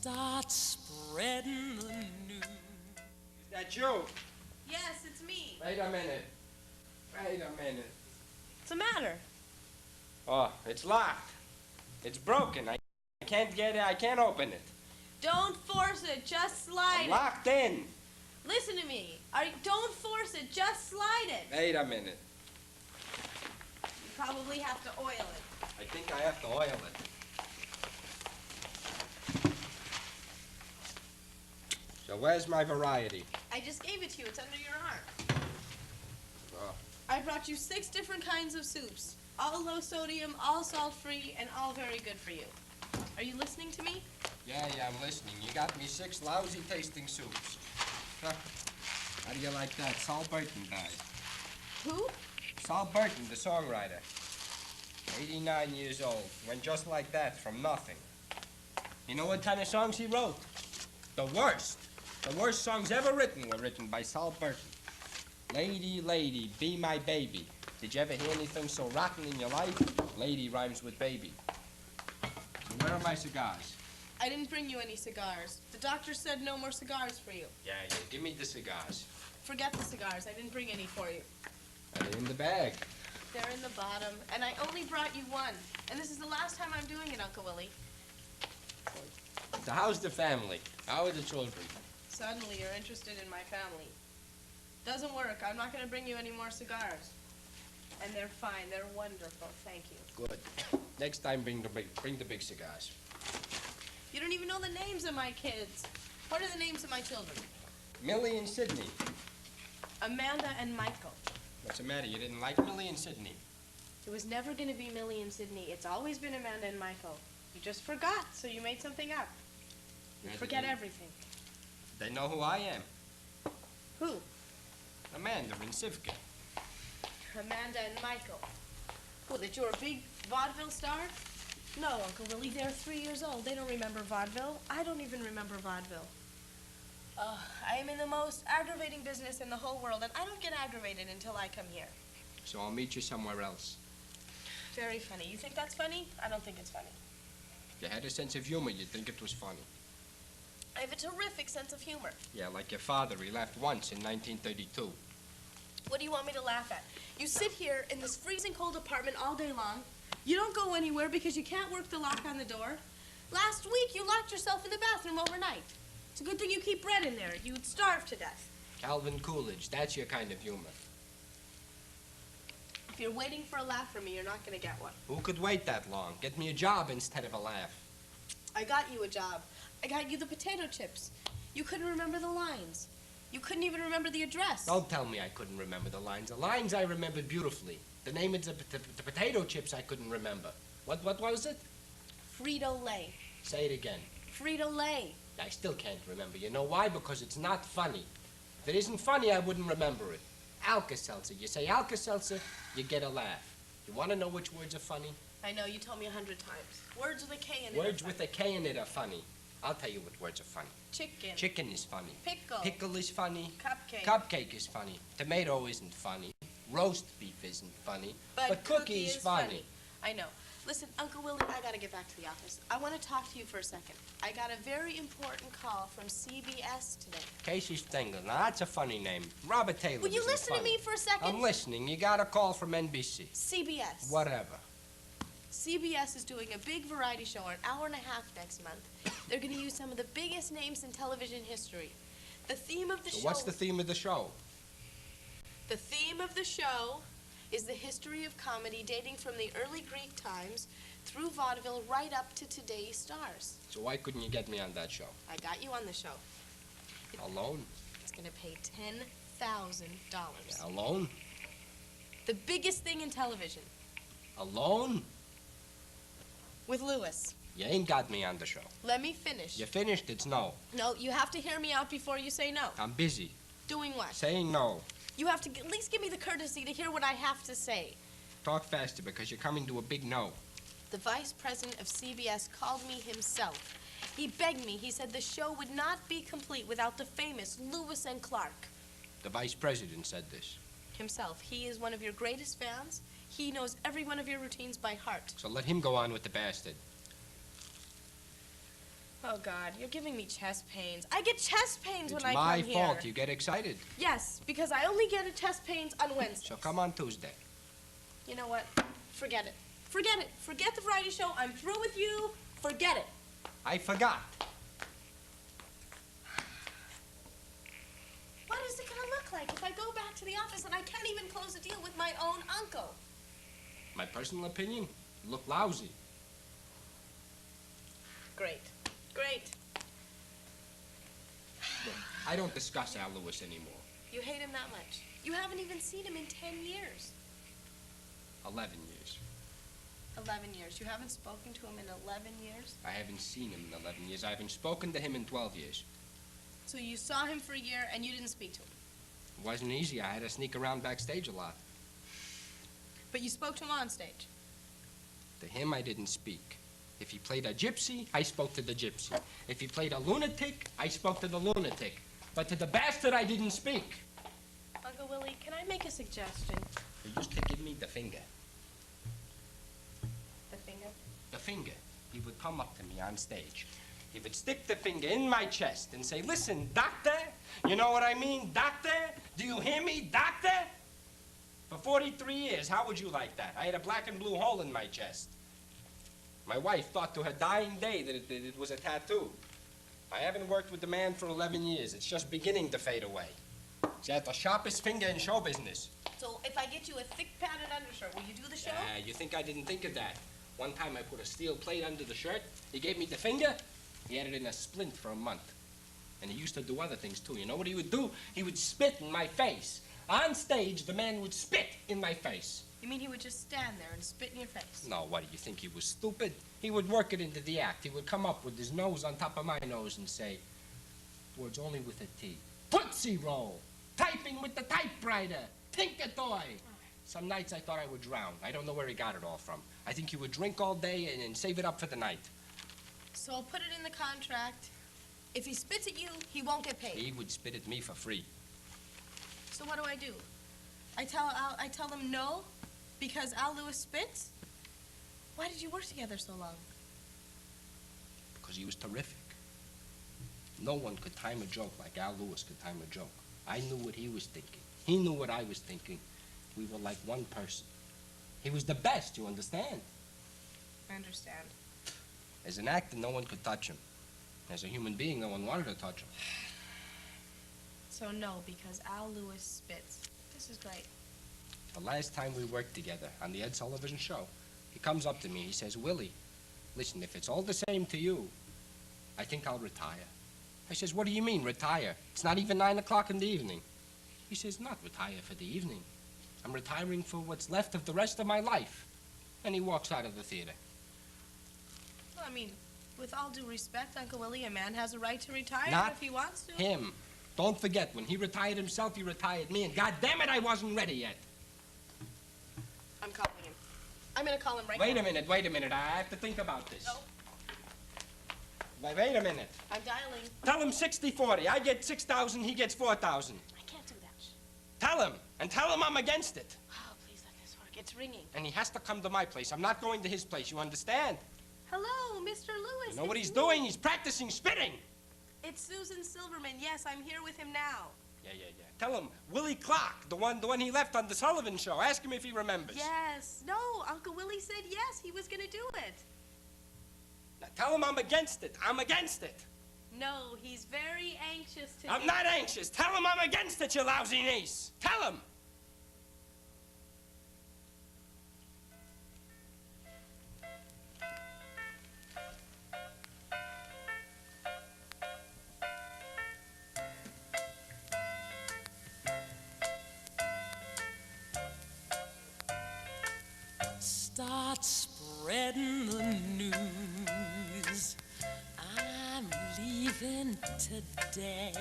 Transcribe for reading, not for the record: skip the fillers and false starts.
start spreading the news. Is that you? Yes, it's me. Wait a minute. Wait a minute. What's the matter? Oh, it's locked. It's broken. I can't get it. I can't open it. Don't force it. Just slide I'm it. locked in. Listen to me. Don't force it. Just slide it. Wait a minute. You probably have to oil it. I think I have to oil it. So where's my variety? I just gave it to you. It's under your arm. Oh. I brought you 6 different kinds of soups. All low sodium, all salt-free, and all very good for you. Are you listening to me? Yeah, I'm listening. You got me 6 lousy tasting soups. Huh. How do you like that? Saul Burton died. Who? Saul Burton, the songwriter. 89 years old. Went just like that, from nothing. You know what kind of songs he wrote? The worst. The worst songs ever written were written by Saul Burton. Lady, lady, be my baby. Did you ever hear anything so rotten in your life? Lady rhymes with baby. So where are my cigars? I didn't bring you any cigars. The doctor said no more cigars for you. Yeah, give me the cigars. Forget the cigars. I didn't bring any for you. They're in the bag. They're in the bottom, and I only brought you one. And this is the last time I'm doing it, Uncle Willie. So how's the family? How are the children? Suddenly you're interested in my family. Doesn't work. I'm not going to bring you any more cigars. And they're fine. They're wonderful. Thank you. Good. Next time, bring the big cigars. You don't even know the names of my kids. What are the names of my children? Millie and Sydney. Amanda and Michael. What's the matter? You didn't like Millie and Sydney? It was never going to be Millie and Sydney. It's always been Amanda and Michael. You just forgot, so you made something up. You forget everything. They know who I am. Who? Amanda and Sivka. Amanda and Michael. Well, that you're a big vaudeville star? No, Uncle Willie, they're 3 years old. They don't remember vaudeville. I don't even remember vaudeville. I am in the most aggravating business in the whole world, and I don't get aggravated until I come here. So I'll meet you somewhere else. Very funny. You think that's funny? I don't think it's funny. If you had a sense of humor, you'd think it was funny. I have a terrific sense of humor. Yeah, like your father. He laughed once in 1932. What do you want me to laugh at? You sit here in this freezing cold apartment all day long. You don't go anywhere because you can't work the lock on the door. Last week, you locked yourself in the bathroom overnight. It's a good thing you keep bread in there. You'd starve to death. Calvin Coolidge, that's your kind of humor. If you're waiting for a laugh from me, you're not going to get one. Who could wait that long? Get me a job instead of a laugh. I got you a job. I got you the potato chips. You couldn't remember the lines. You couldn't even remember the address. Don't tell me I couldn't remember the lines. The lines I remembered beautifully. The name of the potato chips I couldn't remember. What was it? Frito-Lay. Say it again. Frito-Lay. I still can't remember. You know why? Because it's not funny. If it isn't funny, I wouldn't remember it. Alka-Seltzer. You say Alka-Seltzer, you get a laugh. You want to know which words are funny? I know, you told me 100 times. Words with a K in it. Words with a K in it are funny. I'll tell you what words are funny. Chicken. Chicken is funny. Pickle. Pickle is funny. Cupcake. Cupcake is funny. Tomato isn't funny. Roast beef isn't funny. But cookie is funny. I know. Listen, Uncle Willie, I gotta get back to the office. I want to talk to you for a second. I got a very important call from CBS today. Casey Stengel. Now, that's a funny name. Robert Taylor. Will you isn't listen to funny. me for a second? I'm listening. You got a call from NBC. CBS. Whatever. CBS is doing a big variety show, an hour and a half next month. They're going to use some of the biggest names in television history. The theme of the show... What's the theme of the show? The theme of the show is the history of comedy dating from the early Greek times through vaudeville right up to today's stars. So why couldn't you get me on that show? I got you on the show. Alone? It's going to pay $10,000. Yeah, alone? The biggest thing in television. Alone? With Lewis. You ain't got me on the show. Let me finish. You finished? It's no. No, you have to hear me out before you say no. I'm busy. Doing what? Saying no. You have to at least give me the courtesy to hear what I have to say. Talk faster because you're coming to a big no. The vice president of CBS called me himself. He begged me. He said the show would not be complete without the famous Lewis and Clark. The vice president said this. Himself. He is one of your greatest fans. He knows every one of your routines by heart. So let him go on with the bastard. Oh, God, you're giving me chest pains. I get chest pains It's when I come here. my fault. You get excited. Yes, because I only get a chest pains on Wednesdays. So come on Tuesday. You know what? Forget it. Forget it. Forget the variety show. I'm through with you. Forget it. I forgot. What is it going to look like if I go back to the office and I can't even close a deal with my own uncle? My personal opinion, you look lousy. Great. Great. I don't discuss Al Lewis anymore. You hate him that much. You haven't even seen him in 10 years. 11 years. 11 years. You haven't spoken to him in 11 years? I haven't seen him in 11 years. I haven't spoken to him in 12 years. So you saw him for a year and you didn't speak to him? It wasn't easy. I had to sneak around backstage a lot. But you spoke to him on stage? To him, I didn't speak. If he played a gypsy, I spoke to the gypsy. If he played a lunatic, I spoke to the lunatic. But to the bastard, I didn't speak. Uncle Willie, can I make a suggestion? He used to give me the finger. The finger? The finger. He would come up to me on stage. He would stick the finger in my chest and say, "Listen, doctor, you know what I mean? Doctor, do you hear me, doctor?" For 43 years, how would you like that? I had a black and blue hole in my chest. My wife thought to her dying day that it was a tattoo. I haven't worked with the man for 11 years. It's just beginning to fade away. She had the sharpest finger in show business. So if I get you a thick padded undershirt, will you do the show? You think I didn't think of that? One time I put a steel plate under the shirt. He gave me the finger. He had it in a splint for a month. And he used to do other things, too. You know what he would do? He would spit in my face. On stage, the man would spit in my face. You mean he would just stand there and spit in your face? No, what, do you think he was stupid? He would work it into the act. He would come up with his nose on top of my nose and say, words only with a T. Tootsie Roll. Typing with the typewriter. Tinker-toy. Some nights I thought I would drown. I don't know where he got it all from. I think he would drink all day and save it up for the night. So I'll put it in the contract. If he spits at you, he won't get paid. He would spit at me for free. So what do? I tell them no because Al Lewis spits? Why did you work together so long? Because he was terrific. No one could time a joke like Al Lewis could time a joke. I knew what he was thinking. He knew what I was thinking. We were like one person. He was the best, you understand? I understand. As an actor, no one could touch him. As a human being, no one wanted to touch him. So no, because Al Lewis spits. This is great. The last time we worked together on the Ed Sullivan Show, he comes up to me, he says, "Willie, listen, if it's all the same to you, I think I'll retire." I says, "What do you mean, retire? It's not even 9 o'clock in the evening." He says, "Not retire for the evening. I'm retiring for what's left of the rest of my life." And he walks out of the theater. Well, I mean, with all due respect, Uncle Willie, a man has a right to retire Not if he wants to. him. Don't forget, when he retired himself, he retired me, and God damn it, I wasn't ready yet. I'm calling him. I'm gonna call him right now. Wait a minute. I have to think about this. No, Wait a minute. I'm dialing. Tell him 60-40. I get 6,000, he gets 4,000. I can't do that. Tell him, and tell him I'm against it. Oh, please let this work. It's ringing. And he has to come to my place. I'm not going to his place, you understand? Hello, Mr. Lewis. You know what it's he's me. doing? He's practicing spitting. It's Susan Silverman. Yes, I'm here with him now. Yeah. Tell him, Willie Clark, the one he left on the Sullivan Show. Ask him if he remembers. Yes. No, Uncle Willie said yes, he was gonna do it. Now tell him I'm against it. I'm against it. No, he's very anxious to I'm not anxious. Tell him I'm against it, you lousy niece. Tell him. Start spreading the news. I'm leaving today.